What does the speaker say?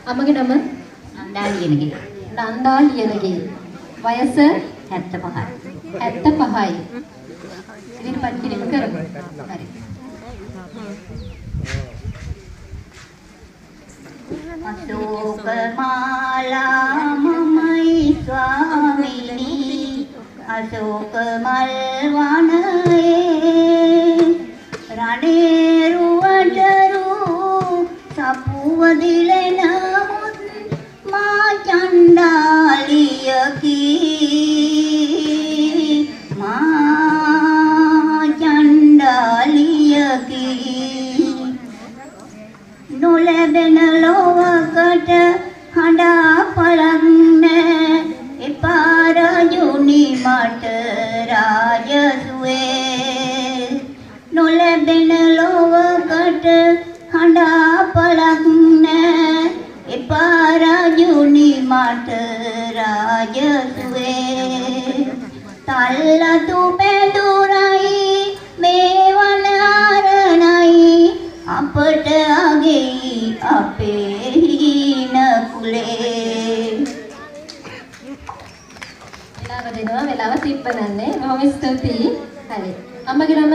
අමගේ නම නන්දා ලියනගේ. නන්දා ලියනගේ. වයස 75යි. 75යි. ඉදිරිපත් කිරීම කරමු. හරි. අශෝක මාලා මමයි ස්වාමිනී අශෝක මල් වනයේ රණේ රුවටරු සපුවදිලෙන මුත් මා චණ්ඩාලියකි මා චණ්ඩාලියකි නොලැබෙන ලෝවකට හඬා පලන්න එපා රජුනි මට රාජසුවේ නොලැබෙන ලෝවකට හඬා පලන්න එපා රජුනි මට රාජසුවේ තල්ලතු පැදුරයි මේ වන අරණයි අපට අගෙයි අපේ හීන කුලේ වෙලාව දෙනවා වෙලාව තිප්පනන්නේ බොහොම ස්තුතියි හරි අම්මගේ නම